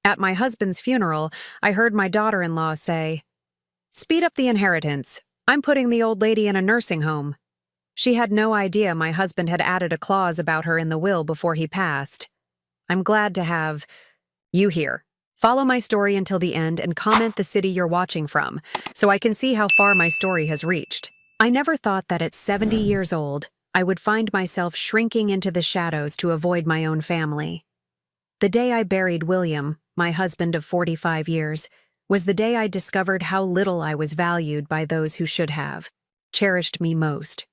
At my husband's funeral, I heard my daughter-in-law say, "Speed up the inheritance. I'm putting the old lady in a nursing home." She had no idea my husband had added a clause about her in the will before he passed. I'm glad to have you here. Follow my story until the end and comment the city you're watching from, so I can see how far my story has reached. I never thought that at 70 years old, I would find myself shrinking into the shadows to avoid my own family. The day I buried William, my husband of 45 years, was the day I discovered how little I was valued by those who should have cherished me most.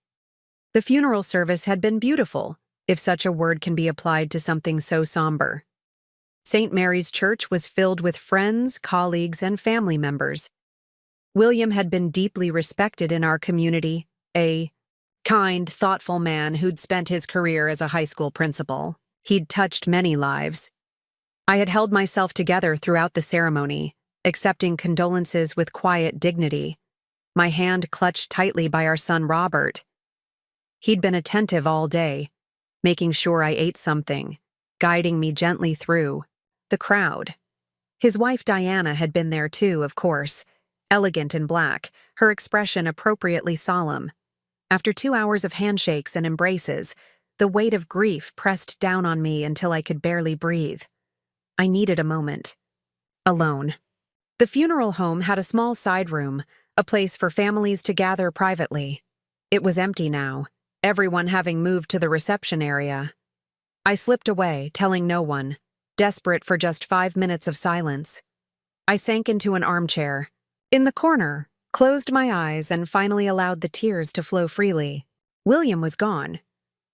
The funeral service had been beautiful, if such a word can be applied to something so somber. St. Mary's Church was filled with friends, colleagues, and family members. William had been deeply respected in our community, a kind, thoughtful man who'd spent his career as a high school principal. He'd touched many lives. I had held myself together throughout the ceremony, accepting condolences with quiet dignity, my hand clutched tightly by our son Robert. He'd been attentive all day, making sure I ate something, guiding me gently through the crowd. His wife Diana had been there too, of course, elegant in black, her expression appropriately solemn. After 2 hours of handshakes and embraces, the weight of grief pressed down on me until I could barely breathe. I needed a moment. Alone. The funeral home had a small side room, a place for families to gather privately. It was empty now, everyone having moved to the reception area. I slipped away, telling no one, desperate for just 5 minutes of silence. I sank into an armchair, in the corner, closed my eyes, and finally allowed the tears to flow freely. William was gone.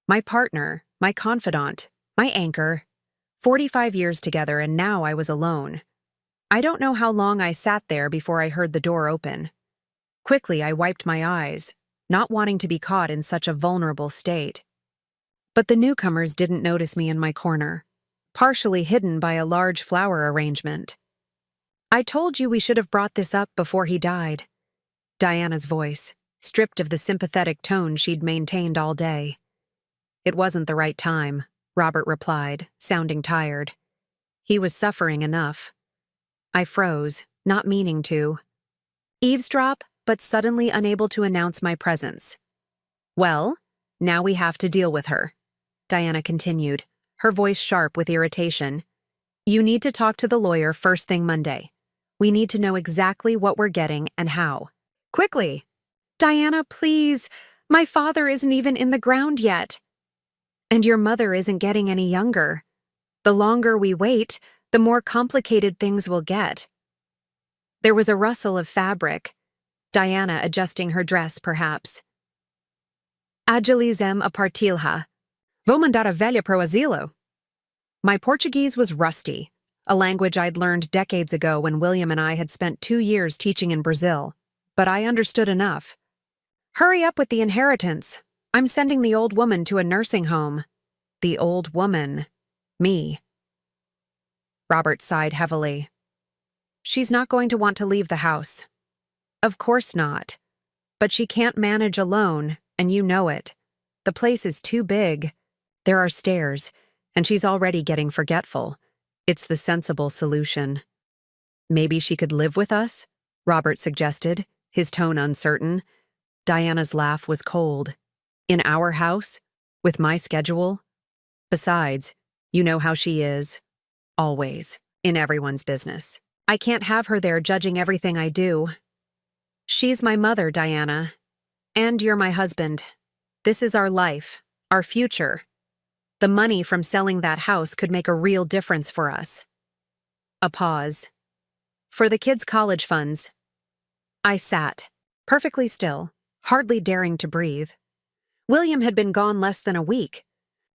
My partner, my confidant, my anchor. 45 years together, and now I was alone. I don't know how long I sat there before I heard the door open. Quickly, I wiped my eyes, not wanting to be caught in such a vulnerable state. But the newcomers didn't notice me in my corner, partially hidden by a large flower arrangement. "I told you we should have brought this up before he died." Diana's voice, stripped of the sympathetic tone she'd maintained all day. "It wasn't the right time," Robert replied, sounding tired. He was suffering enough. I froze, not meaning to. Eavesdrop, but suddenly unable to announce my presence. "Well, now we have to deal with her," Diana continued, her voice sharp with irritation. "You need to talk to the lawyer first thing Monday. We need to know exactly what we're getting and how. Quickly!" "Diana, please. My father isn't even in the ground yet. And your mother isn't getting any younger. The longer we wait, the more complicated things will get." There was a rustle of fabric, Diana adjusting her dress, perhaps. "Agilizem a partilha. Vou mandar a velha pro asilo." My Portuguese was rusty, a language I'd learned decades ago when William and I had spent 2 years teaching in Brazil, but I understood enough. "Hurry up with the inheritance. I'm sending the old woman to a nursing home." The old woman. Me. Robert sighed heavily. "She's not going to want to leave the house." "Of course not. But she can't manage alone, and you know it. The place is too big. There are stairs, and she's already getting forgetful. It's the sensible solution." "Maybe she could live with us?" Robert suggested, his tone uncertain. Diana's laugh was cold. "In our house? With my schedule? Besides, you know how she is. Always. In everyone's business. I can't have her there judging everything I do." "She's my mother, Diana. And you're my husband. This is our life, our future. The money from selling that house could make a real difference for us." A pause. "For the kids' college funds." I sat, perfectly still, hardly daring to breathe. William had been gone less than a week.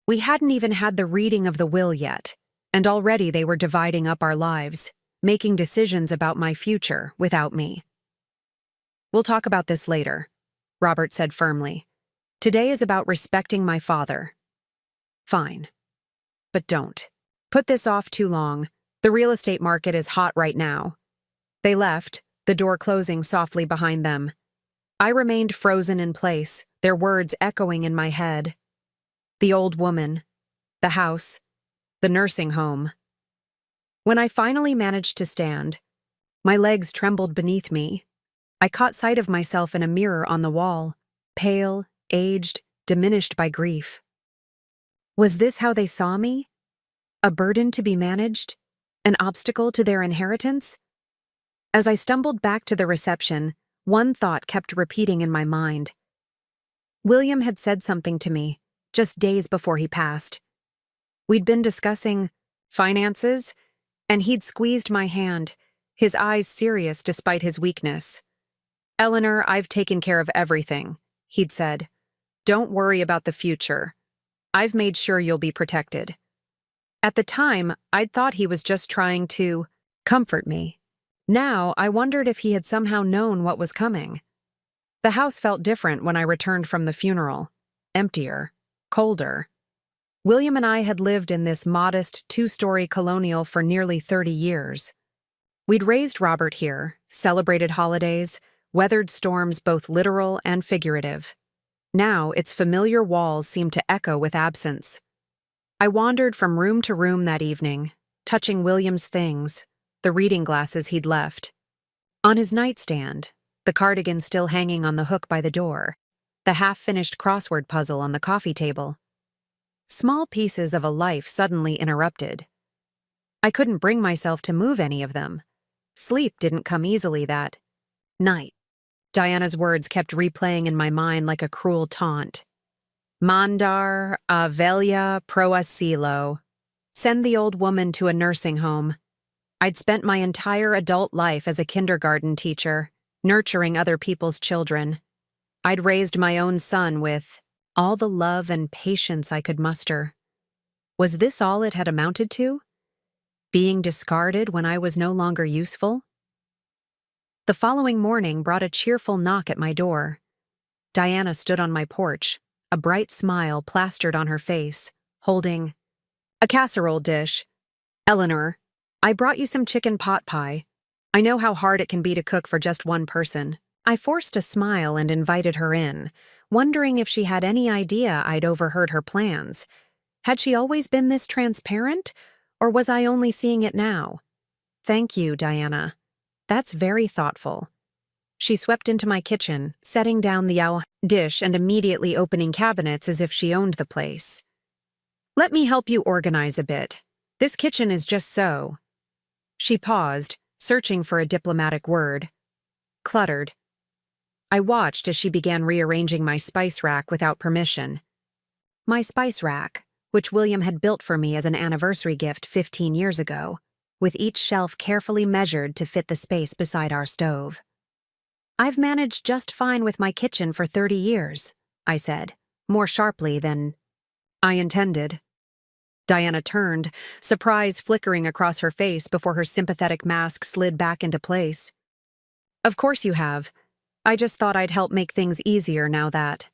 We hadn't even had the reading of the will yet, and already they were dividing up our lives, making decisions about my future without me. "We'll talk about this later," Robert said firmly. "Today is about respecting my father." "Fine. But don't put this off too long. The real estate market is hot right now." They left, the door closing softly behind them. I remained frozen in place, their words echoing in my head. The old woman, the house, the nursing home. When I finally managed to stand, my legs trembled beneath me. I caught sight of myself in a mirror on the wall, pale, aged, diminished by grief. Was this how they saw me? A burden to be managed? An obstacle to their inheritance? As I stumbled back to the reception, one thought kept repeating in my mind. William had said something to me, just days before he passed. We'd been discussing finances, and he'd squeezed my hand, his eyes serious despite his weakness. "Eleanor, I've taken care of everything," he'd said. "Don't worry about the future. I've made sure you'll be protected." At the time, I'd thought he was just trying to comfort me. Now, I wondered if he had somehow known what was coming. The house felt different when I returned from the funeral. Emptier, colder. William and I had lived in this modest, two-story colonial for nearly 30 years. We'd raised Robert here, celebrated holidays, weathered storms both literal and figurative. Now, its familiar walls seemed to echo with absence. I wandered from room to room that evening, touching William's things, the reading glasses he'd left. On his nightstand, the cardigan still hanging on the hook by the door, the half-finished crossword puzzle on the coffee table. Small pieces of a life suddenly interrupted. I couldn't bring myself to move any of them. Sleep didn't come easily that night. Diana's words kept replaying in my mind like a cruel taunt. Mandar avelia pro asilo. Send the old woman to a nursing home. I'd spent my entire adult life as a kindergarten teacher, nurturing other people's children. I'd raised my own son with all the love and patience I could muster. Was this all it had amounted to? Being discarded when I was no longer useful? The following morning brought a cheerful knock at my door. Diana stood on my porch, a bright smile plastered on her face, holding a casserole dish. "Eleanor, I brought you some chicken pot pie. I know how hard it can be to cook for just one person." I forced a smile and invited her in, wondering if she had any idea I'd overheard her plans. Had she always been this transparent, or was I only seeing it now? "Thank you, Diana. That's very thoughtful." She swept into my kitchen, setting down the dish and immediately opening cabinets as if she owned the place. "Let me help you organize a bit. This kitchen is just so." She paused, searching for a diplomatic word. Cluttered. I watched as she began rearranging my spice rack without permission. My spice rack, which William had built for me as an anniversary gift 15 years ago, with each shelf carefully measured to fit the space beside our stove. "I've managed just fine with my kitchen for 30 years, I said, more sharply than I intended. Diana turned, surprise flickering across her face before her sympathetic mask slid back into place. "Of course you have. I just thought I'd help make things easier now that—"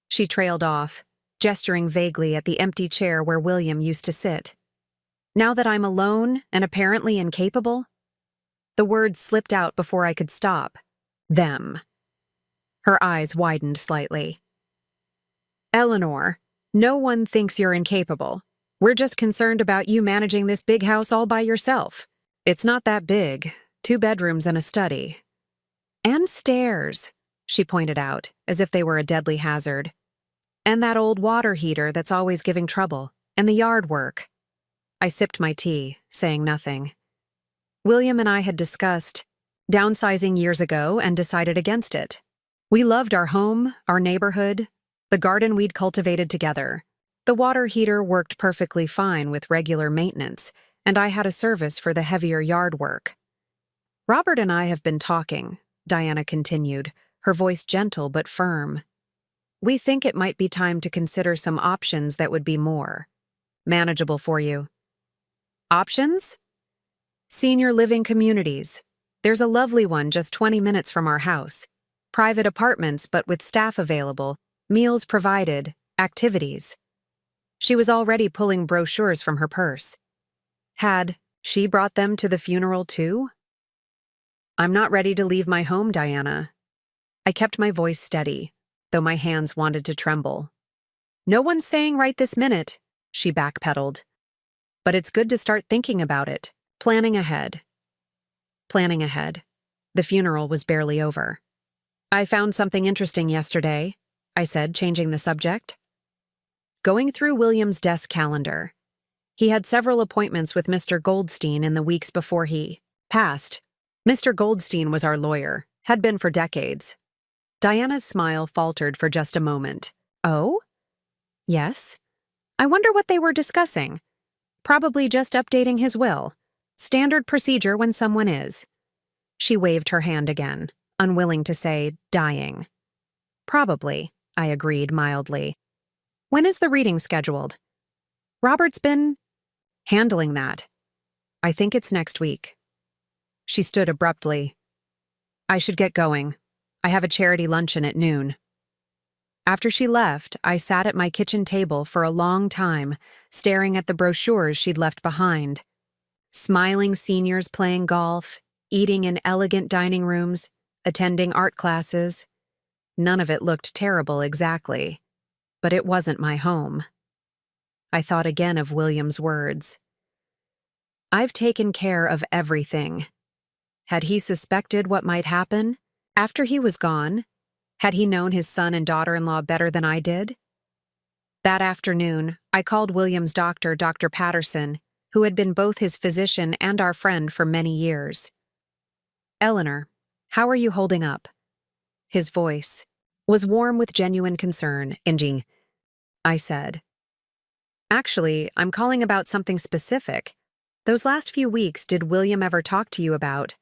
She trailed off, gesturing vaguely at the empty chair where William used to sit. "Now that I'm alone and apparently incapable?" The words slipped out before I could stop. "Them." Her eyes widened slightly. "Eleanor, no one thinks you're incapable. We're just concerned about you managing this big house all by yourself. It's not that big, 2 bedrooms and a study. And stairs," she pointed out, as if they were a deadly hazard. "And that old water heater that's always giving trouble, and the yard work." I sipped my tea, saying nothing. William and I had discussed downsizing years ago and decided against it. We loved our home, our neighborhood, the garden we'd cultivated together. The water heater worked perfectly fine with regular maintenance, and I had a service for the heavier yard work. "Robert and I have been talking," Diana continued, her voice gentle but firm. "We think it might be time to consider some options that would be more manageable for you." "Options?" "Senior living communities. There's a lovely one just 20 minutes from our house. Private apartments but with staff available, meals provided, activities." She was already pulling brochures from her purse. Had she brought them to the funeral too? "I'm not ready to leave my home, Diana." I kept my voice steady, though my hands wanted to tremble. "No one's saying right this minute," she backpedaled. "But it's good to start thinking about it. Planning ahead. Planning ahead. The funeral was barely over. I found something interesting yesterday, I said, changing the subject. Going through William's desk calendar. He had several appointments with Mr. Goldstein in the weeks before he passed. Mr. Goldstein was our lawyer, had been for decades. Diana's smile faltered for just a moment. Oh? Yes. I wonder what they were discussing. Probably just updating his will. Standard procedure when someone is. She waved her hand again, unwilling to say dying. Probably, I agreed mildly. When is the reading scheduled? Robert's been handling that. I think it's next week. She stood abruptly. I should get going. I have a charity luncheon at noon. After she left, I sat at my kitchen table for a long time, staring at the brochures she'd left behind. Smiling seniors playing golf, eating in elegant dining rooms, attending art classes. None of it looked terrible exactly, but it wasn't my home. I thought again of William's words. I've taken care of everything. Had he suspected what might happen? After he was gone, had he known his son and daughter-in-law better than I did? That afternoon, I called William's doctor, Dr. Patterson, who had been both his physician and our friend for many years. Eleanor, how are you holding up? His voice was warm with genuine concern. Enging, I said. Actually, I'm calling about something specific. Those last few weeks, did William ever talk to you about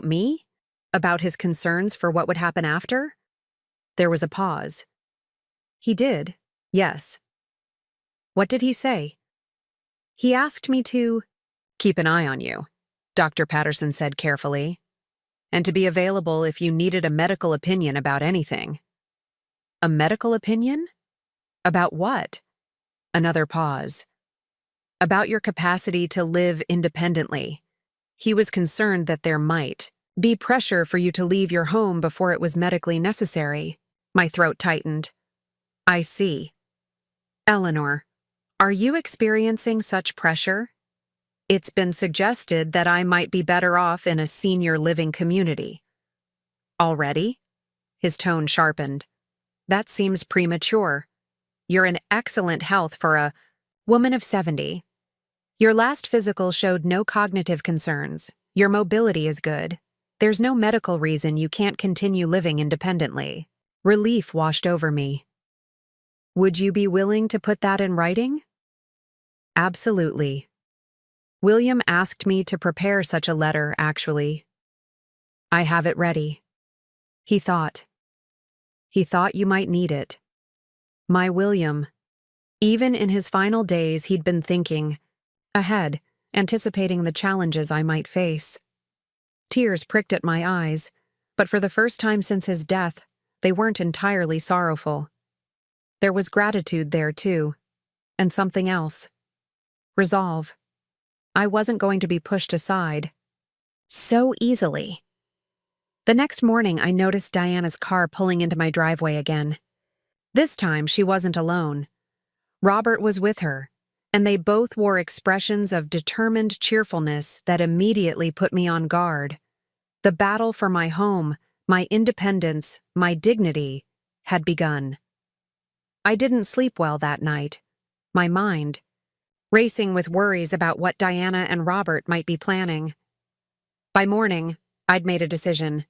me? About his concerns for what would happen after? There was a pause. He did, yes. What did he say? He asked me to keep an eye on you, Dr. Patterson said carefully, and to be available if you needed a medical opinion about anything. A medical opinion? About what? Another pause. About your capacity to live independently. He was concerned that there might be pressure for you to leave your home before it was medically necessary. My throat tightened. I see. Eleanor, are you experiencing such pressure? It's been suggested that I might be better off in a senior living community. Already? His tone sharpened. That seems premature. You're in excellent health for a woman of 70. Your last physical showed no cognitive concerns. Your mobility is good. There's no medical reason you can't continue living independently. Relief washed over me. Would you be willing to put that in writing? Absolutely. William asked me to prepare such a letter, actually. I have it ready. He thought you might need it. My William. Even in his final days, he'd been thinking ahead, anticipating the challenges I might face. Tears pricked at my eyes, but for the first time since his death, they weren't entirely sorrowful. There was gratitude there, too, and something else. Resolve. I wasn't going to be pushed aside so easily. The next morning, I noticed Diana's car pulling into my driveway again. This time, she wasn't alone. Robert was with her, and they both wore expressions of determined cheerfulness that immediately put me on guard. The battle for my home, my independence, my dignity, had begun. I didn't sleep well that night. My mind, racing with worries about what Diana and Robert might be planning. By morning, I'd made a decision.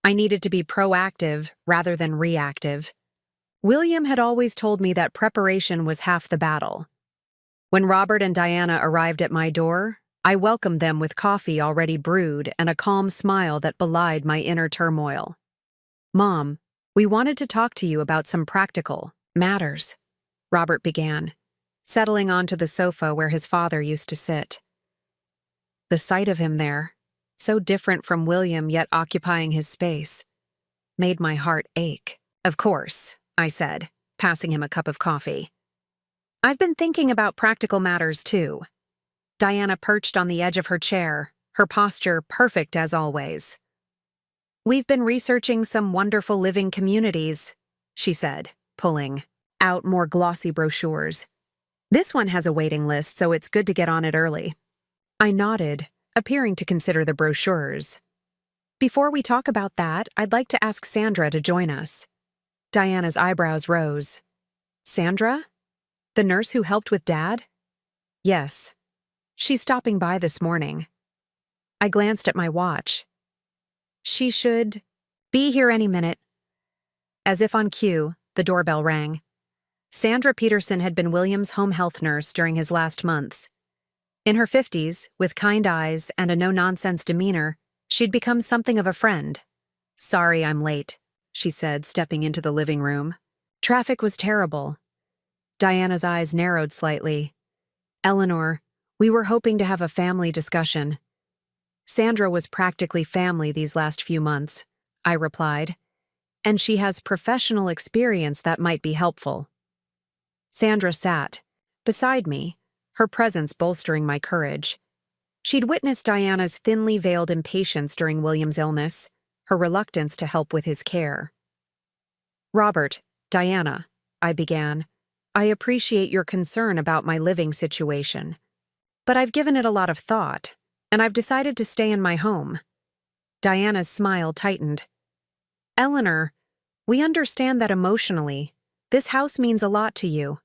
I needed to be proactive rather than reactive. William had always told me that preparation was half the battle. When Robert and Diana arrived at my door, I welcomed them with coffee already brewed and a calm smile that belied my inner turmoil. Mom, we wanted to talk to you about some practical matters, Robert began, settling onto the sofa where his father used to sit. The sight of him there, so different from William yet occupying his space, made my heart ache. Of course, I said, passing him a cup of coffee. I've been thinking about practical matters too. Diana perched on the edge of her chair, her posture perfect as always. We've been researching some wonderful living communities, she said, pulling out more glossy brochures. This one has a waiting list, so it's good to get on it early. I nodded, appearing to consider the brochures. Before we talk about that, I'd like to ask Sandra to join us. Diana's eyebrows rose. Sandra? The nurse who helped with Dad? Yes. She's stopping by this morning. I glanced at my watch. She should be here any minute. As if on cue, the doorbell rang. Sandra Peterson had been William's home health nurse during his last months. In her 50s, with kind eyes and a no-nonsense demeanor, she'd become something of a friend. Sorry I'm late, she said, stepping into the living room. Traffic was terrible. Diana's eyes narrowed slightly. Eleanor, we were hoping to have a family discussion. Sandra was practically family these last few months, I replied, and she has professional experience that might be helpful. Sandra sat beside me, her presence bolstering my courage. She'd witnessed Diana's thinly veiled impatience during William's illness, her reluctance to help with his care. Robert, Diana, I began, I appreciate your concern about my living situation. But I've given it a lot of thought, and I've decided to stay in my home. Diana's smile tightened. Eleanor, we understand that emotionally, this house means a lot to you.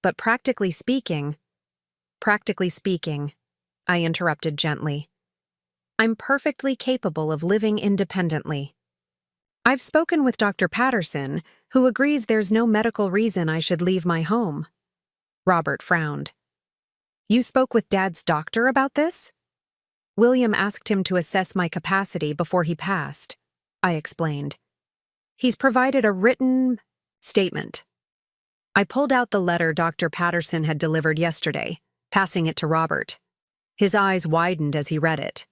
But practically speaking, I interrupted gently. I'm perfectly capable of living independently. I've spoken with Dr. Patterson, who agrees there's no medical reason I should leave my home. Robert frowned. You spoke with Dad's doctor about this? William asked him to assess my capacity before he passed, I explained. He's provided a written statement. I pulled out the letter Dr. Patterson had delivered yesterday, passing it to Robert. His eyes widened as he read it.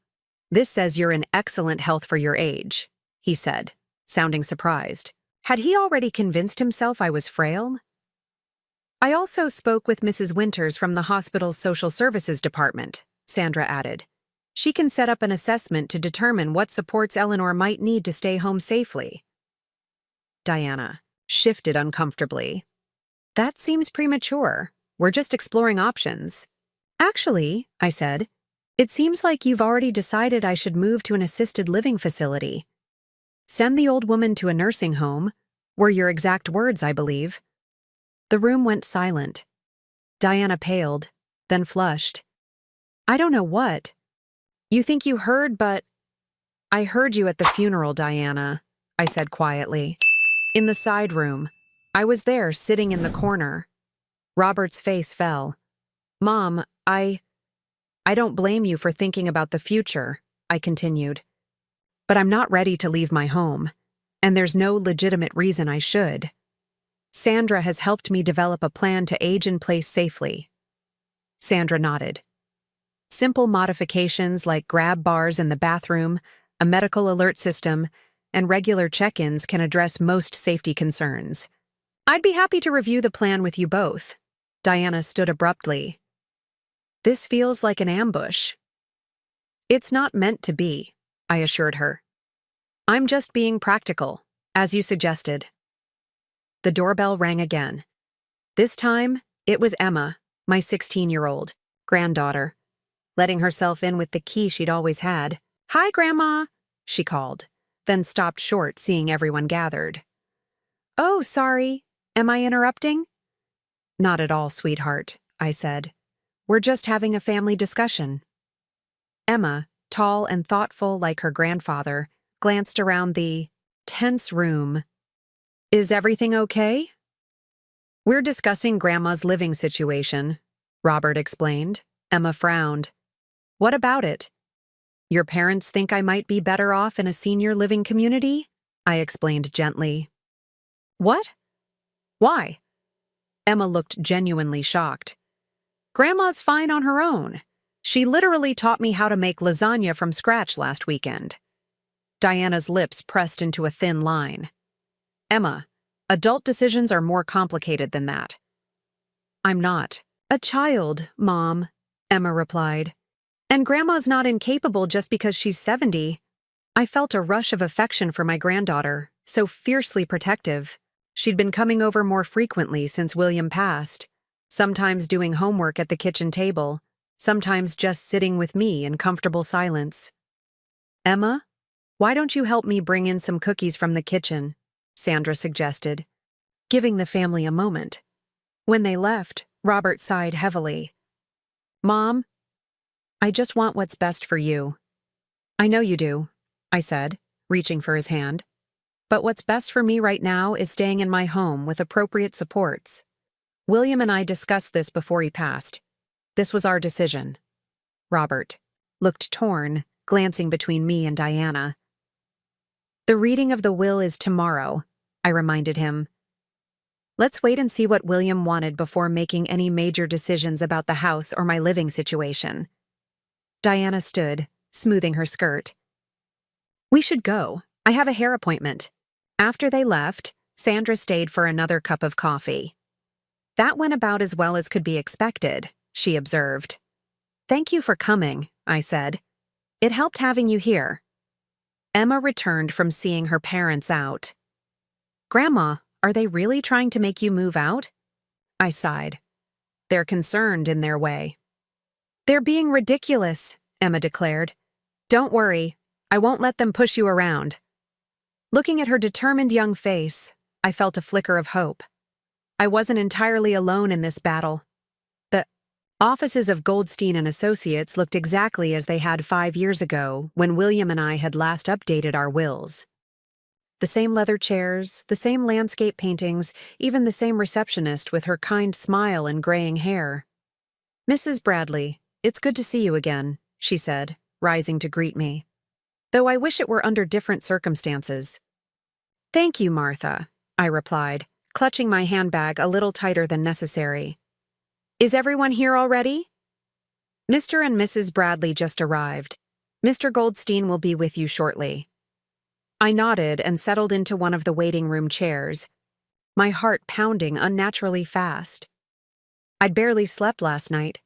This says you're in excellent health for your age, he said, sounding surprised. Had he already convinced himself I was frail? I also spoke with Mrs. Winters from the hospital's social services department, Sandra added. She can set up an assessment to determine what supports Eleanor might need to stay home safely. Diana shifted uncomfortably. That seems premature. We're just exploring options. Actually, I said, it seems like you've already decided I should move to an assisted living facility. Send the old woman to a nursing home, were your exact words, I believe. The room went silent. Diana paled, then flushed. I don't know what. You think you heard, but... I heard you at the funeral, Diana, I said quietly. In the side room. I was there, sitting in the corner. Robert's face fell. Mom, I don't blame you for thinking about the future, I continued. But I'm not ready to leave my home, and there's no legitimate reason I should. Sandra has helped me develop a plan to age in place safely. Sandra nodded. Simple modifications like grab bars in the bathroom, a medical alert system, and regular check-ins can address most safety concerns. I'd be happy to review the plan with you both. Diana stood abruptly. This feels like an ambush. It's not meant to be, I assured her. I'm just being practical, as you suggested. The doorbell rang again. This time, it was Emma, my 16-year-old granddaughter, letting herself in with the key she'd always had. Hi, Grandma, she called, then stopped short seeing everyone gathered. Oh, sorry. Am I interrupting? Not at all, sweetheart, I said. We're just having a family discussion. Emma, tall and thoughtful like her grandfather, glanced around the tense room. Is everything okay? We're discussing Grandma's living situation, Robert explained. Emma frowned. What about it? Your parents think I might be better off in a senior living community? I explained gently. What? Why? Emma looked genuinely shocked. Grandma's fine on her own. She literally taught me how to make lasagna from scratch last weekend. Diana's lips pressed into a thin line. Emma, adult decisions are more complicated than that. I'm not a child, Mom, Emma replied. And Grandma's not incapable just because she's 70. I felt a rush of affection for my granddaughter, so fiercely protective. She'd been coming over more frequently since William passed, sometimes doing homework at the kitchen table, sometimes just sitting with me in comfortable silence. "Emma, why don't you help me bring in some cookies from the kitchen?" Sandra suggested, giving the family a moment. When they left, Robert sighed heavily. "Mom, I just want what's best for you." "I know you do," I said, reaching for his hand. "But what's best for me right now is staying in my home with appropriate supports. William and I discussed this before he passed. This was our decision." Robert looked torn, glancing between me and Diana. "The reading of the will is tomorrow," I reminded him. "Let's wait and see what William wanted before making any major decisions about the house or my living situation." Diana stood, smoothing her skirt. "We should go. I have a hair appointment." After they left, Sandra stayed for another cup of coffee. "That went about as well as could be expected," she observed. "Thank you for coming," I said. "It helped having you here." Emma returned from seeing her parents out. "Grandma, are they really trying to make you move out?" I sighed. "They're concerned in their way." "They're being ridiculous," Emma declared. "Don't worry, I won't let them push you around." Looking at her determined young face, I felt a flicker of hope. I wasn't entirely alone in this battle. The offices of Goldstein and Associates looked exactly as they had 5 years ago when William and I had last updated our wills. The same leather chairs, the same landscape paintings, even the same receptionist with her kind smile and graying hair. "Mrs. Bradley, it's good to see you again," she said, rising to greet me. "Though I wish it were under different circumstances." "Thank you, Martha," I replied, clutching my handbag a little tighter than necessary. "Is everyone here already?" "Mr. and Mrs. Bradley just arrived. Mr. Goldstein will be with you shortly." I nodded and settled into one of the waiting room chairs, my heart pounding unnaturally fast. I'd barely slept last night,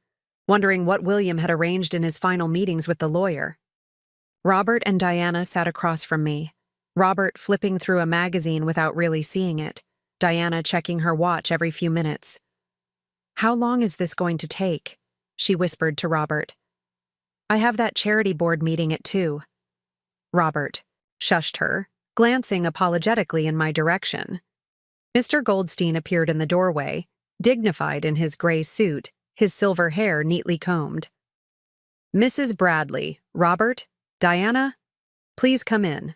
wondering what William had arranged in his final meetings with the lawyer. Robert and Diana sat across from me, Robert flipping through a magazine without really seeing it, Diana checking her watch every few minutes. "How long is this going to take?" she whispered to Robert. "I have that charity board meeting at 2. Robert shushed her, glancing apologetically in my direction. Mr. Goldstein appeared in the doorway, dignified in his gray suit, his silver hair neatly combed. "Mrs. Bradley, Robert, Diana, please come in."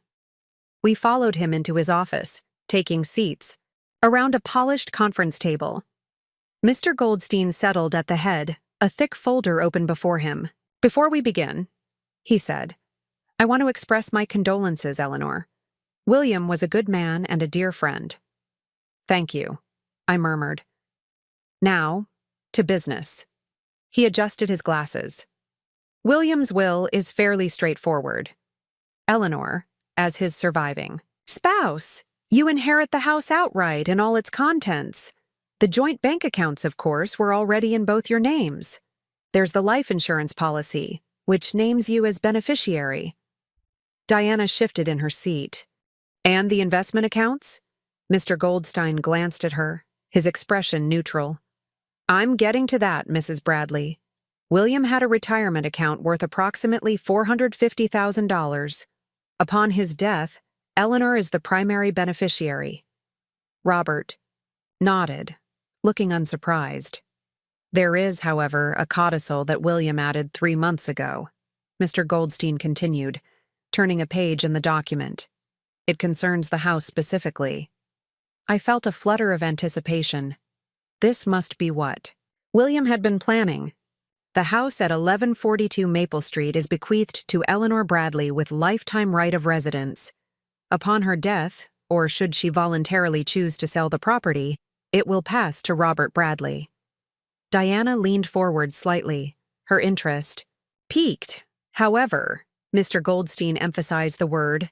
We followed him into his office, taking seats around a polished conference table. Mr. Goldstein settled at the head, a thick folder open before him. "Before we begin," he said, "I want to express my condolences, Eleanor. William was a good man and a dear friend." "Thank you," I murmured. "Now, to business." He adjusted his glasses. "William's will is fairly straightforward. Eleanor, as his surviving spouse, you inherit the house outright and all its contents. The joint bank accounts, of course, were already in both your names. There's the life insurance policy, which names you as beneficiary." Diana shifted in her seat. "And the investment accounts?" Mr. Goldstein glanced at her, his expression neutral. "I'm getting to that, Mrs. Bradley. William had a retirement account worth approximately $450,000. Upon his death, Eleanor is the primary beneficiary." Robert nodded, looking unsurprised. "There is, however, a codicil that William added 3 months ago," Mr. Goldstein continued, turning a page in the document. "It concerns the house specifically." I felt a flutter of anticipation. This must be what William had been planning. "The house at 1142 Maple Street is bequeathed to Eleanor Bradley with lifetime right of residence. Upon her death, or should she voluntarily choose to sell the property, it will pass to Robert Bradley." Diana leaned forward slightly, her interest piqued. "However," Mr. Goldstein emphasized the word,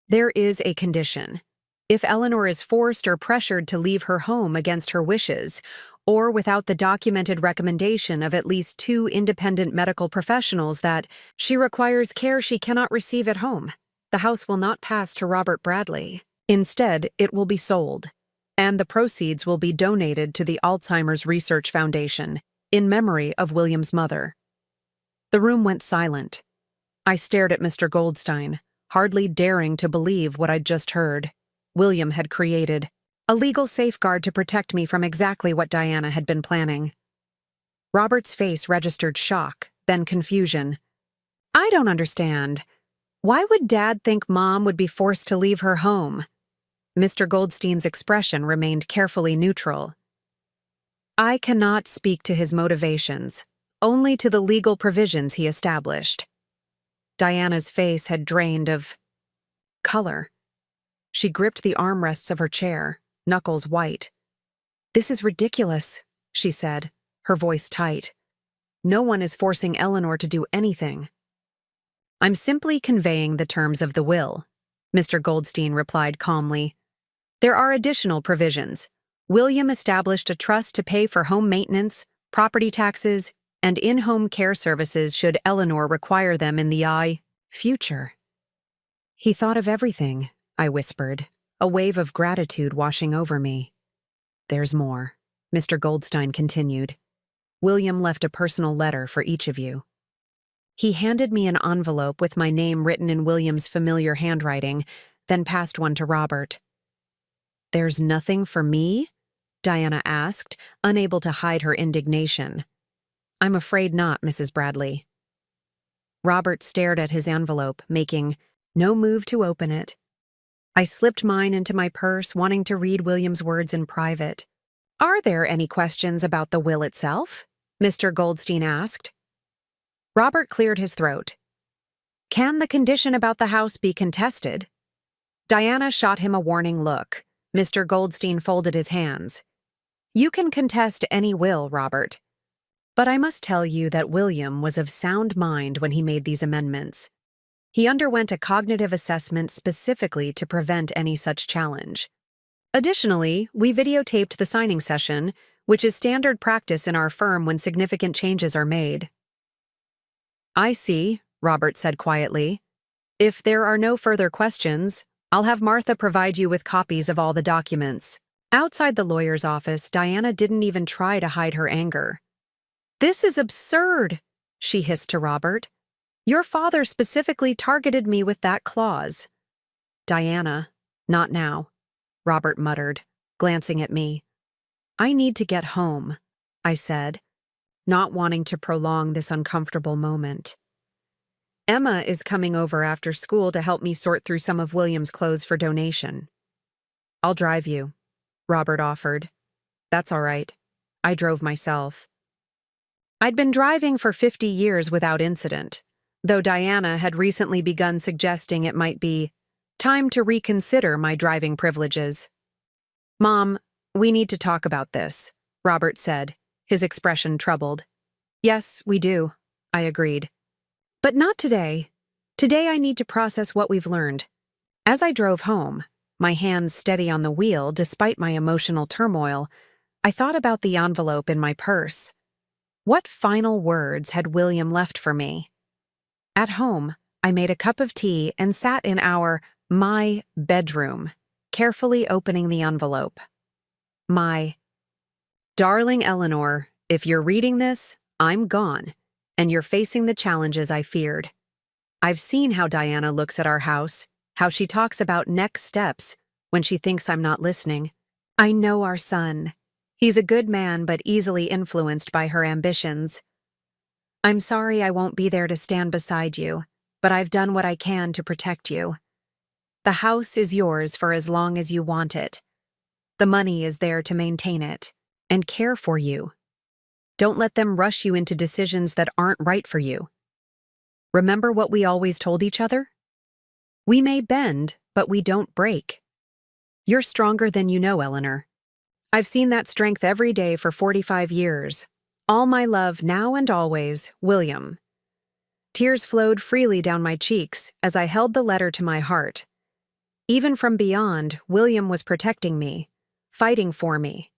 "there is a condition. If Eleanor is forced or pressured to leave her home against her wishes, or without the documented recommendation of at least 2 independent medical professionals that she requires care she cannot receive at home, the house will not pass to Robert Bradley. Instead, it will be sold, and the proceeds will be donated to the Alzheimer's Research Foundation in memory of William's mother." The room went silent. I stared at Mr. Goldstein, hardly daring to believe what I'd just heard. William had created a legal safeguard to protect me from exactly what Diana had been planning. Robert's face registered shock, then confusion. I don't understand. Why would Dad think Mom would be forced to leave her home? Mr. Goldstein's expression remained carefully neutral. I cannot speak to his motivations, only to the legal provisions he established. Diana's face had drained of color. She gripped the armrests of her chair, knuckles white. This is ridiculous, she said, her voice tight. No one is forcing Eleanor to do anything. I'm simply conveying the terms of the will, Mr. Goldstein replied calmly. There are additional provisions. William established a trust to pay for home maintenance, property taxes, and in-home care services should Eleanor require them in the future. He thought of everything, I whispered, a wave of gratitude washing over me. There's more, Mr. Goldstein continued. William left a personal letter for each of you. He handed me an envelope with my name written in William's familiar handwriting, then passed one to Robert. There's nothing for me? Diana asked, unable to hide her indignation. I'm afraid not, Mrs. Bradley. Robert stared at his envelope, making no move to open it. I slipped mine into my purse, wanting to read William's words in private. Are there any questions about the will itself? Mr. Goldstein asked. Robert cleared his throat. Can the condition about the house be contested? Diana shot him a warning look. Mr. Goldstein folded his hands. You can contest any will, Robert. But I must tell you that William was of sound mind when he made these amendments. He underwent a cognitive assessment specifically to prevent any such challenge. Additionally, we videotaped the signing session, which is standard practice in our firm when significant changes are made. I see, Robert said quietly. If there are no further questions, I'll have Martha provide you with copies of all the documents. Outside the lawyer's office, Diana didn't even try to hide her anger. This is absurd, she hissed to Robert. Your father specifically targeted me with that clause. Diana, not now, Robert muttered, glancing at me. I need to get home, I said, not wanting to prolong this uncomfortable moment. Emma is coming over after school to help me sort through some of William's clothes for donation. I'll drive you, Robert offered. That's all right. I drove myself. I'd been driving for 50 years without incident, though Diana had recently begun suggesting it might be time to reconsider my driving privileges. Mom, we need to talk about this, Robert said, his expression troubled. Yes, we do, I agreed. But not today. Today I need to process what we've learned. As I drove home, my hands steady on the wheel despite my emotional turmoil, I thought about the envelope in my purse. What final words had William left for me? At home, I made a cup of tea and sat in my bedroom, carefully opening the envelope. My darling Eleanor, if you're reading this, I'm gone, and you're facing the challenges I feared. I've seen how Diana looks at our house, how she talks about next steps when she thinks I'm not listening. I know our son. He's a good man but easily influenced by her ambitions. I'm sorry I won't be there to stand beside you, but I've done what I can to protect you. The house is yours for as long as you want it. The money is there to maintain it and care for you. Don't let them rush you into decisions that aren't right for you. Remember what we always told each other? We may bend, but we don't break. You're stronger than you know, Eleanor. I've seen that strength every day for 45 years. All my love now and always, William. Tears flowed freely down my cheeks as I held the letter to my heart. Even from beyond, William was protecting me, fighting for me.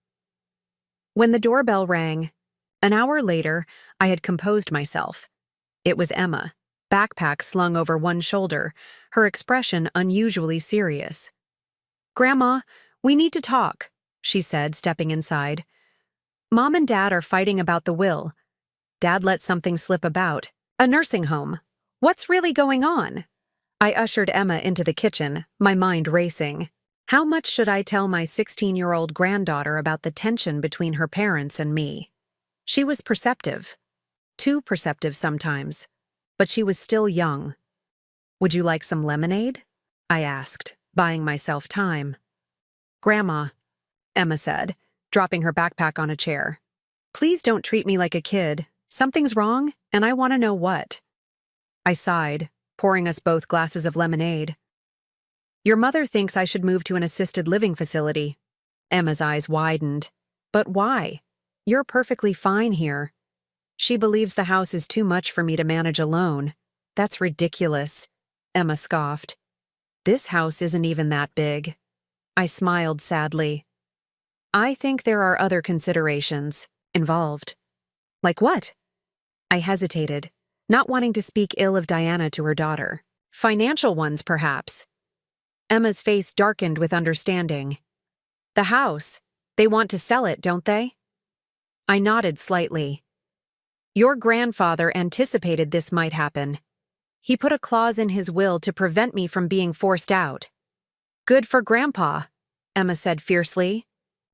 When the doorbell rang, an hour later, I had composed myself. It was Emma, backpack slung over one shoulder, her expression unusually serious. Grandma, we need to talk, she said, stepping inside. Mom and Dad are fighting about the will. Dad let something slip about, A nursing home. What's really going on? I ushered Emma into the kitchen, my mind racing. How much should I tell my 16-year-old granddaughter about the tension between her parents and me? She was perceptive. Too perceptive sometimes. But she was still young. Would you like some lemonade? I asked, buying myself time. Grandma, Emma said, dropping her backpack on a chair. Please don't treat me like a kid. Something's wrong, and I want to know what. I sighed, pouring us both glasses of lemonade. Your mother thinks I should move to an assisted living facility. Emma's eyes widened. But why? You're perfectly fine here. She believes the house is too much for me to manage alone. That's ridiculous, Emma scoffed. This house isn't even that big. I smiled sadly. I think there are other considerations involved. Like what? I hesitated, not wanting to speak ill of Diana to her daughter. Financial ones, perhaps. Emma's face darkened with understanding. The house. They want to sell it, don't they? I nodded slightly. Your grandfather anticipated this might happen. He put a clause in his will to prevent me from being forced out. Good for Grandpa, Emma said fiercely.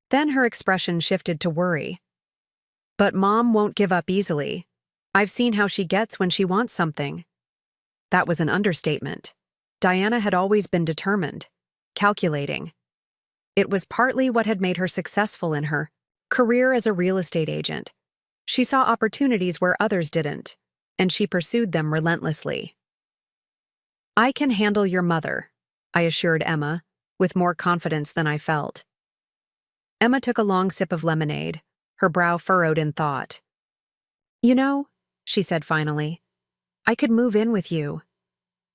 Then her expression shifted to worry. But Mom won't give up easily. I've seen how she gets when she wants something. That was an understatement. Diana had always been determined, calculating. It was partly what had made her successful in her career as a real estate agent. She saw opportunities where others didn't, and she pursued them relentlessly. I can handle your mother, I assured Emma, with more confidence than I felt. Emma took a long sip of lemonade, her brow furrowed in thought. You know, she said finally, I could move in with you.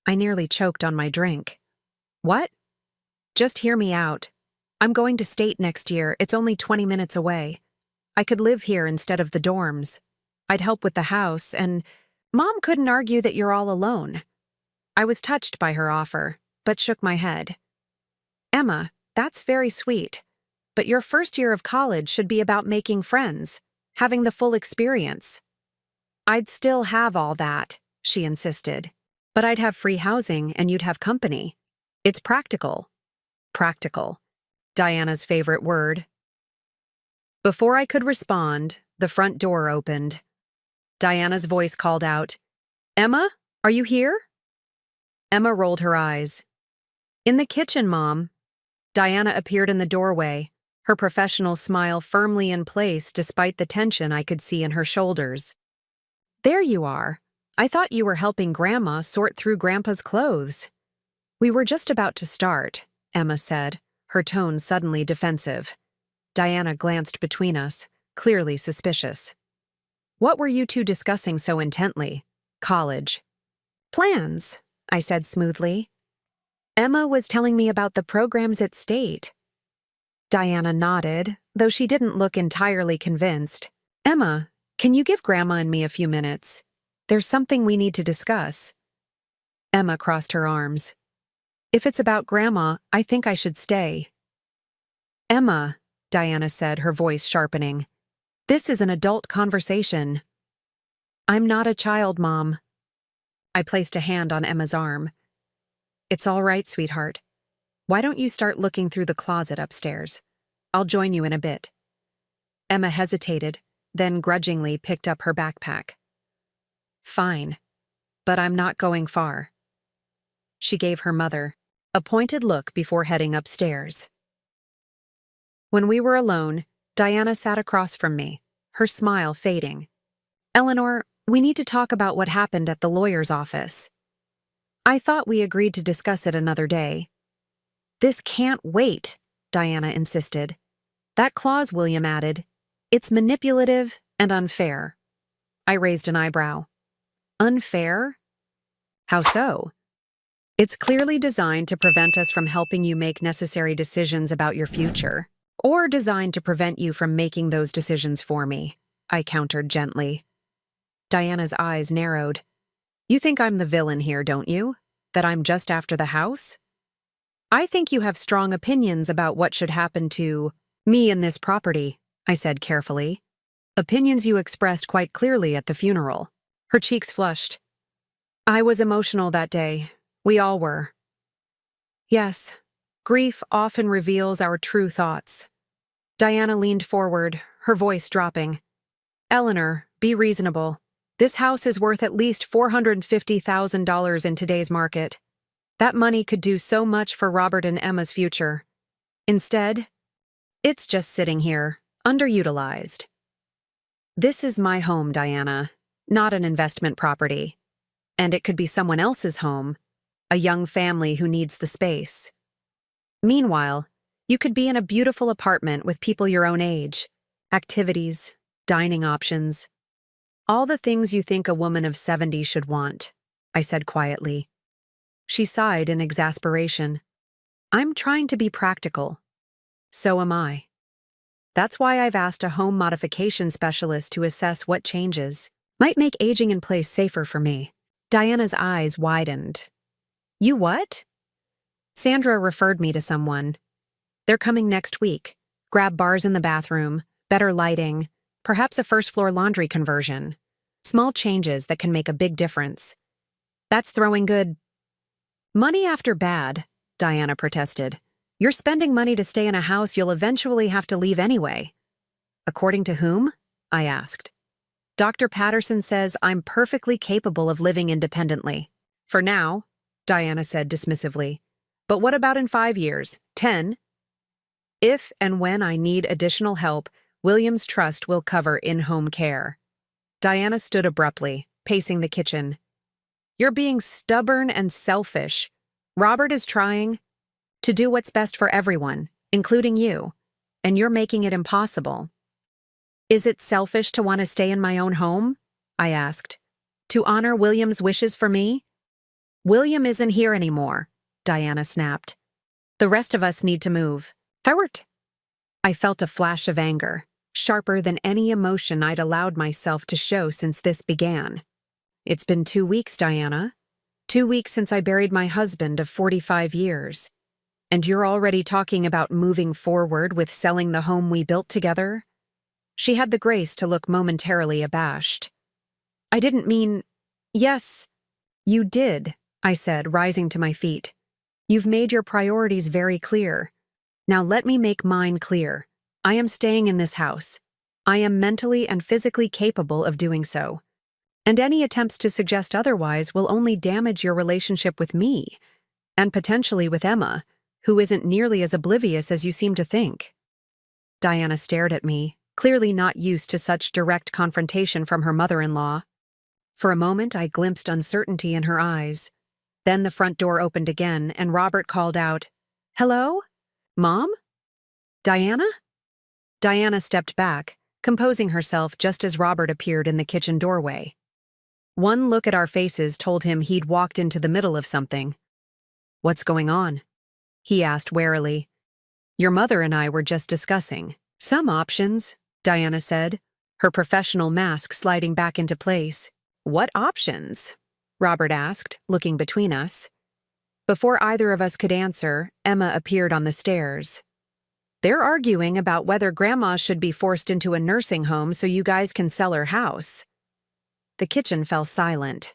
I nearly choked on my drink. What? Just hear me out. I'm going to state next year. It's only 20 minutes away. I could live here instead of the dorms. I'd help with the house, and Mom couldn't argue that you're all alone. I was touched by her offer, but shook my head. Emma, that's very sweet. But your first year of college should be about making friends, having the full experience. I'd still have all that, she insisted. But I'd have free housing and you'd have company. It's practical. Practical. Diana's favorite word. Before I could respond, the front door opened. Diana's voice called out, Emma, are you here? Emma rolled her eyes. In the kitchen, Mom. Diana appeared in the doorway, her professional smile firmly in place despite the tension I could see in her shoulders. There you are. I thought you were helping Grandma sort through Grandpa's clothes. We were just about to start, Emma said, her tone suddenly defensive. Diana glanced between us, clearly suspicious. What were you two discussing so intently? College. Plans, I said smoothly. Emma was telling me about the programs at State. Diana nodded, though she didn't look entirely convinced. Emma, can you give Grandma and me a few minutes? There's something we need to discuss. Emma crossed her arms. If it's about Grandma, I think I should stay. Emma, Diana said, her voice sharpening. This is an adult conversation. I'm not a child, Mom. I placed a hand on Emma's arm. It's all right, sweetheart. Why don't you start looking through the closet upstairs? I'll join you in a bit. Emma hesitated, then grudgingly picked up her backpack. Fine, but I'm not going far. She gave her mother a pointed look before heading upstairs. When we were alone, Diana sat across from me, her smile fading. Eleanor, we need to talk about what happened at the lawyer's office. I thought we agreed to discuss it another day. This can't wait, Diana insisted. That clause William added, it's manipulative and unfair. I raised an eyebrow. Unfair? How so? It's clearly designed to prevent us from helping you make necessary decisions about your future, or designed to prevent you from making those decisions for me, I countered gently. Diana's eyes narrowed. You think I'm the villain here, don't you? That I'm just after the house? I think you have strong opinions about what should happen to me and this property, I said carefully. Opinions you expressed quite clearly at the funeral. Her cheeks flushed. I was emotional that day. We all were. Yes, grief often reveals our true thoughts. Diana leaned forward, her voice dropping. Eleanor, be reasonable. This house is worth at least $450,000 in today's market. That money could do so much for Robert and Emma's future. Instead, it's just sitting here, underutilized. This is my home, Diana, not an investment property. And it could be someone else's home, a young family who needs the space. Meanwhile, you could be in a beautiful apartment with people your own age, activities, dining options. All the things you think a woman of 70 should want, I said quietly. She sighed in exasperation. I'm trying to be practical. So am I. That's why I've asked a home modification specialist to assess what changes might make aging in place safer for me. Diana's eyes widened. You what? Sandra referred me to someone. They're coming next week. Grab bars in the bathroom, better lighting, perhaps a first-floor laundry conversion. Small changes that can make a big difference. That's throwing good money after bad, Diana protested. You're spending money to stay in a house you'll eventually have to leave anyway. According to whom? I asked. Dr. Patterson says I'm perfectly capable of living independently. For now, Diana said dismissively. But what about in 5 years, 10? If and when I need additional help, Williams Trust will cover in-home care. Diana stood abruptly, pacing the kitchen. You're being stubborn and selfish. Robert is trying to do what's best for everyone, including you, and you're making it impossible. Is it selfish to want to stay in my own home? I asked. To honor William's wishes for me? William isn't here anymore, Diana snapped. The rest of us need to move. Forward. I felt a flash of anger, sharper than any emotion I'd allowed myself to show since this began. It's been 2 weeks, Diana. 2 weeks since I buried my husband of 45 years. And you're already talking about moving forward with selling the home we built together? She had the grace to look momentarily abashed. I didn't mean… Yes, you did, I said, rising to my feet. You've made your priorities very clear. Now let me make mine clear. I am staying in this house. I am mentally and physically capable of doing so. And any attempts to suggest otherwise will only damage your relationship with me, and potentially with Emma, who isn't nearly as oblivious as you seem to think. Diana stared at me, clearly not used to such direct confrontation from her mother-in-law. For a moment, I glimpsed uncertainty in her eyes. Then the front door opened again, and Robert called out, Hello? Mom? Diana? Diana stepped back, composing herself just as Robert appeared in the kitchen doorway. One look at our faces told him he'd walked into the middle of something. What's going on? He asked warily. Your mother and I were just discussing some options, Diana said, her professional mask sliding back into place. What options? Robert asked, looking between us. Before either of us could answer, Emma appeared on the stairs. They're arguing about whether Grandma should be forced into a nursing home so you guys can sell her house. The kitchen fell silent.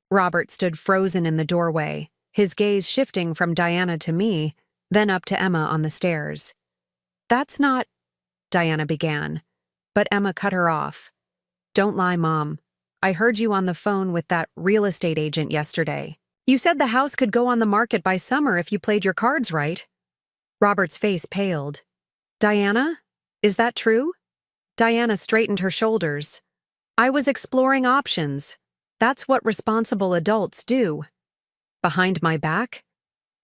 Robert stood frozen in the doorway, his gaze shifting from Diana to me, then up to Emma on the stairs. That's not… Diana began, but Emma cut her off. Don't lie, Mom. I heard you on the phone with that real estate agent yesterday. You said the house could go on the market by summer if you played your cards right. Robert's face paled. Diana? Is that true? Diana straightened her shoulders. I was exploring options. That's what responsible adults do. Behind my back?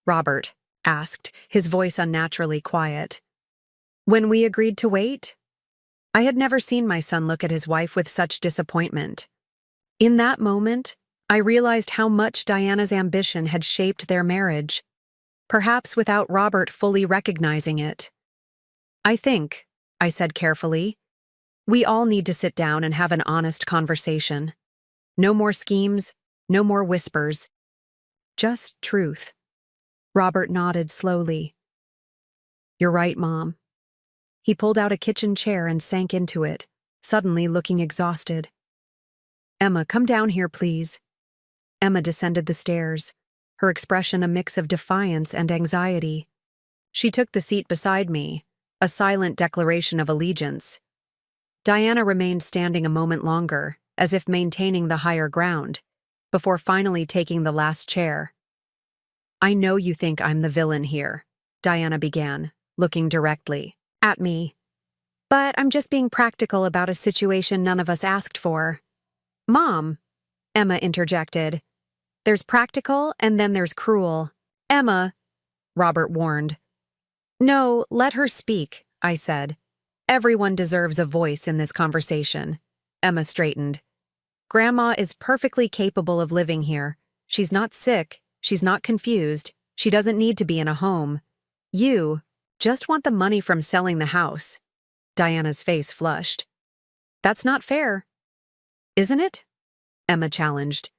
Robert asked, his voice unnaturally quiet. When we agreed to wait? I had never seen my son look at his wife with such disappointment. In that moment, I realized how much Diana's ambition had shaped their marriage, perhaps without Robert fully recognizing it. I think, I said carefully, we all need to sit down and have an honest conversation. No more schemes, no more whispers. Just truth. Robert nodded slowly. You're right, Mom. He pulled out a kitchen chair and sank into it, suddenly looking exhausted. Emma, come down here, please. Emma descended the stairs, her expression a mix of defiance and anxiety. She took the seat beside me, a silent declaration of allegiance. Diana remained standing a moment longer, as if maintaining the higher ground, before finally taking the last chair. I know you think I'm the villain here, Diana began, looking directly at me. But I'm just being practical about a situation none of us asked for. Mom, Emma interjected. There's practical and then there's cruel. Emma, Robert warned. No, let her speak, I said. Everyone deserves a voice in this conversation. Emma straightened. Grandma is perfectly capable of living here. She's not sick, she's not confused, she doesn't need to be in a home. You just want the money from selling the house. Diana's face flushed. That's not fair. Isn't it? Emma challenged.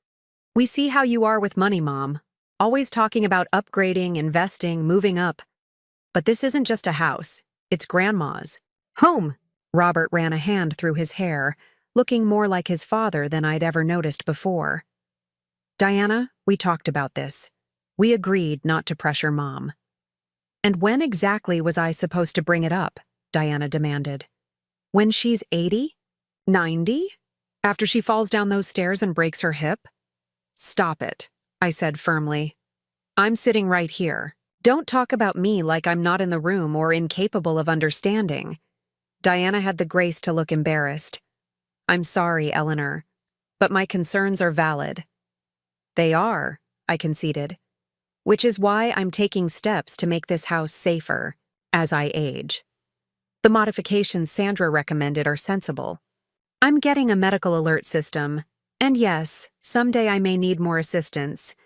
We see how you are with money, Mom. Always talking about upgrading, investing, moving up. But this isn't just a house. It's Grandma's. Home! Robert ran a hand through his hair, looking more like his father than I'd ever noticed before. Diana, we talked about this. We agreed not to pressure Mom. And when exactly was I supposed to bring it up? Diana demanded. When she's 80? 90? After she falls down those stairs and breaks her hip? Stop it, I said firmly. I'm sitting right here. Don't talk about me like I'm not in the room or incapable of understanding. Diana had the grace to look embarrassed. I'm sorry, Eleanor, but my concerns are valid. They are, I conceded, which is why I'm taking steps to make this house safer as I age. The modifications Sandra recommended are sensible. I'm getting a medical alert system, and yes, someday I may need more assistance.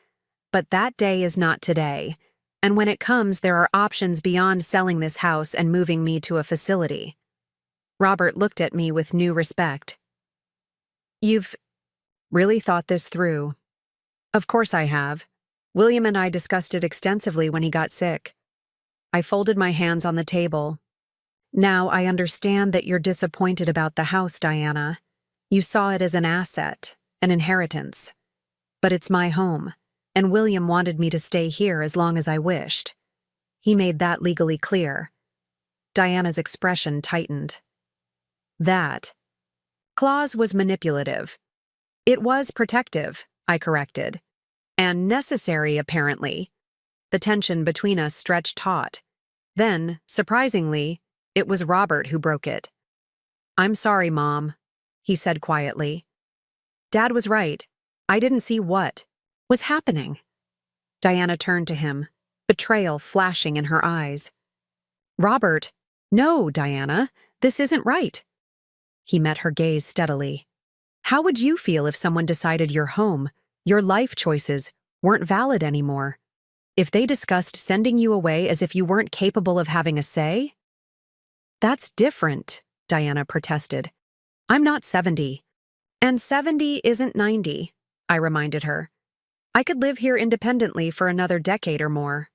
But that day is not today, and when it comes, there are options beyond selling this house and moving me to a facility. Robert looked at me with new respect. You've really thought this through. Of course I have. William and I discussed it extensively when he got sick. I folded my hands on the table. Now I understand that you're disappointed about the house, Diana. You saw it as an asset, an inheritance. But it's my home, and William wanted me to stay here as long as I wished. He made that legally clear. Diana's expression tightened. That clause was manipulative. It was protective, I corrected. And necessary, apparently. The tension between us stretched taut. Then, surprisingly, it was Robert who broke it. I'm sorry, Mom, he said quietly. Dad was right. I didn't see what was happening. Diana turned to him, betrayal flashing in her eyes. Robert, no, Diana, this isn't right. He met her gaze steadily. How would you feel if someone decided your home, your life choices, weren't valid anymore? If they discussed sending you away as if you weren't capable of having a say? That's different, Diana protested. I'm not 70. And 70 isn't 90, I reminded her. I could live here independently for another decade or more.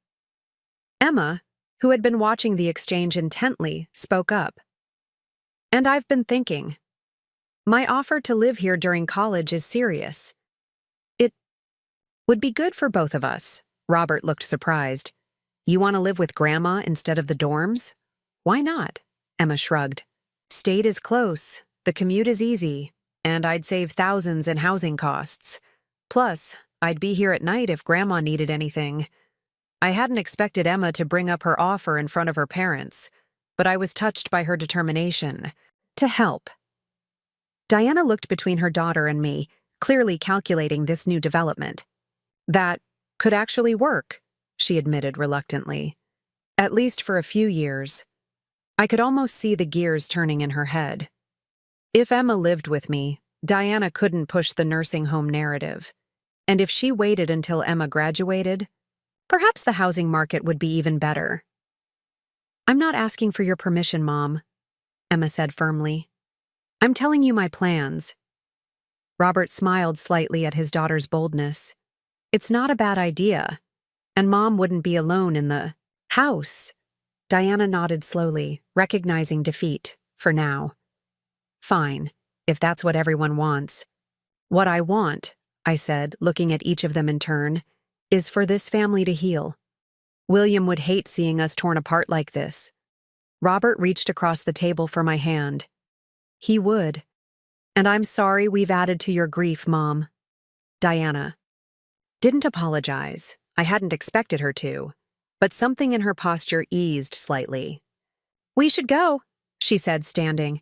Emma, who had been watching the exchange intently, spoke up. And I've been thinking. My offer to live here during college is serious. It would be good for both of us. Robert looked surprised. You want to live with Grandma instead of the dorms? Why not? Emma shrugged. State is close, the commute is easy, and I'd save thousands in housing costs. Plus, I'd be here at night if Grandma needed anything. I hadn't expected Emma to bring up her offer in front of her parents, but I was touched by her determination to help. Diana looked between her daughter and me, clearly calculating this new development. That could actually work, she admitted reluctantly. At least for a few years. I could almost see the gears turning in her head. If Emma lived with me, Diana couldn't push the nursing home narrative. And if she waited until Emma graduated, perhaps the housing market would be even better. I'm not asking for your permission, Mom, Emma said firmly. I'm telling you my plans. Robert smiled slightly at his daughter's boldness. It's not a bad idea, and Mom wouldn't be alone in the house. Diana nodded slowly, recognizing defeat, for now. Fine, if that's what everyone wants. What I want, I said, looking at each of them in turn, is for this family to heal. William would hate seeing us torn apart like this. Robert reached across the table for my hand. He would. And I'm sorry we've added to your grief, Mom. Diana didn't apologize. I hadn't expected her to, but something in her posture eased slightly. We should go, she said, standing.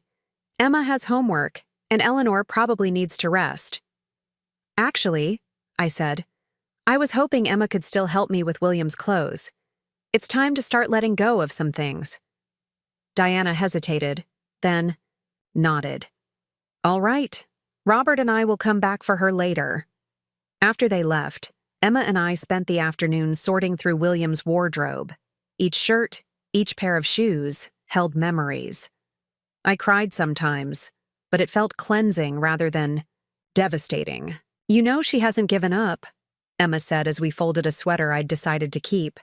Emma has homework, and Eleanor probably needs to rest. Actually, I said, I was hoping Emma could still help me with William's clothes. It's time to start letting go of some things. Diana hesitated, then nodded. All right, Robert and I will come back for her later. After they left, Emma and I spent the afternoon sorting through William's wardrobe. Each shirt, each pair of shoes, held memories. I cried sometimes, but it felt cleansing rather than devastating. You know she hasn't given up, Emma said as we folded a sweater I'd decided to keep.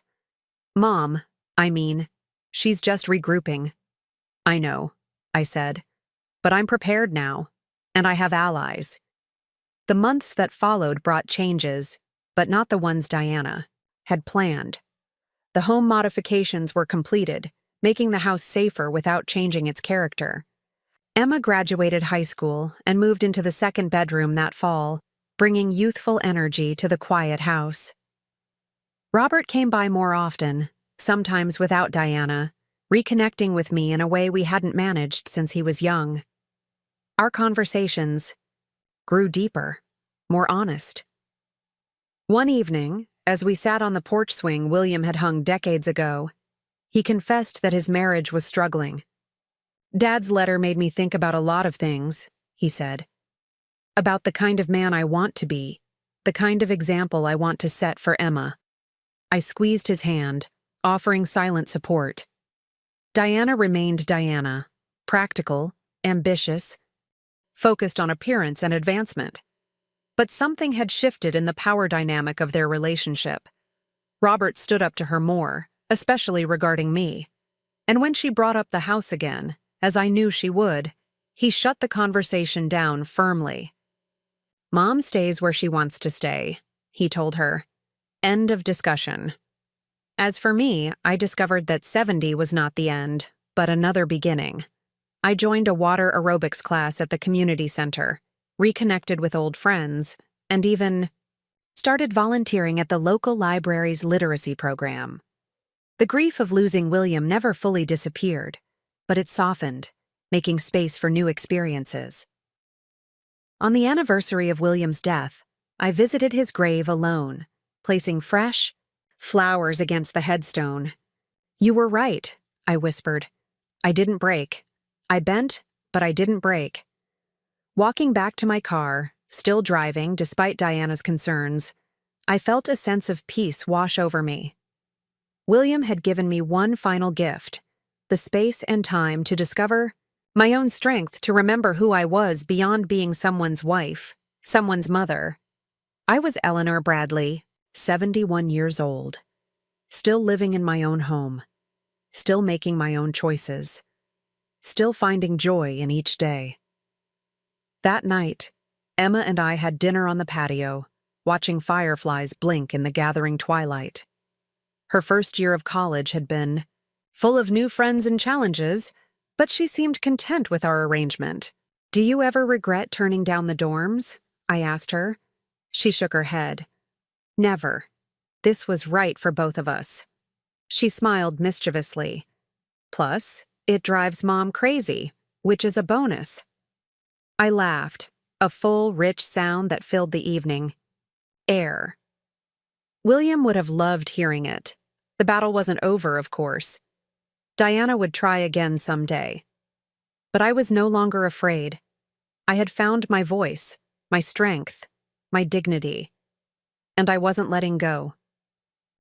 Mom, she's just regrouping. I know, I said, but I'm prepared now, and I have allies. The months that followed brought changes, but not the ones Diana had planned. The home modifications were completed, making the house safer without changing its character. Emma graduated high school and moved into the second bedroom that fall, bringing youthful energy to the quiet house. Robert came by more often, sometimes without Diana, reconnecting with me in a way we hadn't managed since he was young. Our conversations grew deeper, more honest. One evening, as we sat on the porch swing William had hung decades ago, he confessed that his marriage was struggling. Dad's letter made me think about a lot of things, he said. About the kind of man I want to be, the kind of example I want to set for Emma. I squeezed his hand, offering silent support. Diana remained Diana, practical, ambitious, focused on appearance and advancement. But something had shifted in the power dynamic of their relationship. Robert stood up to her more, especially regarding me. And when she brought up the house again, as I knew she would, he shut the conversation down firmly. Mom stays where she wants to stay, he told her. End of discussion. As for me, I discovered that 70 was not the end, but another beginning. I joined a water aerobics class at the community center, reconnected with old friends, and even started volunteering at the local library's literacy program. The grief of losing William never fully disappeared, but it softened, making space for new experiences. On the anniversary of William's death, I visited his grave alone, placing fresh flowers against the headstone. You were right, I whispered. I didn't break. I bent, but I didn't break. Walking back to my car, still driving despite Diana's concerns, I felt a sense of peace wash over me. William had given me one final gift, the space and time to discover my own strength to remember who I was beyond being someone's wife, someone's mother. I was Eleanor Bradley, 71 years old, still living in my own home, still making my own choices, still finding joy in each day. That night, Emma and I had dinner on the patio, watching fireflies blink in the gathering twilight. Her first year of college had been full of new friends and challenges, but she seemed content with our arrangement. Do you ever regret turning down the dorms? I asked her. She shook her head. Never. This was right for both of us. She smiled mischievously. Plus, it drives Mom crazy, which is a bonus. I laughed, a full, rich sound that filled the evening. Air. William would have loved hearing it. The battle wasn't over, of course. Diana would try again someday. But I was no longer afraid. I had found my voice, my strength, my dignity. And I wasn't letting go.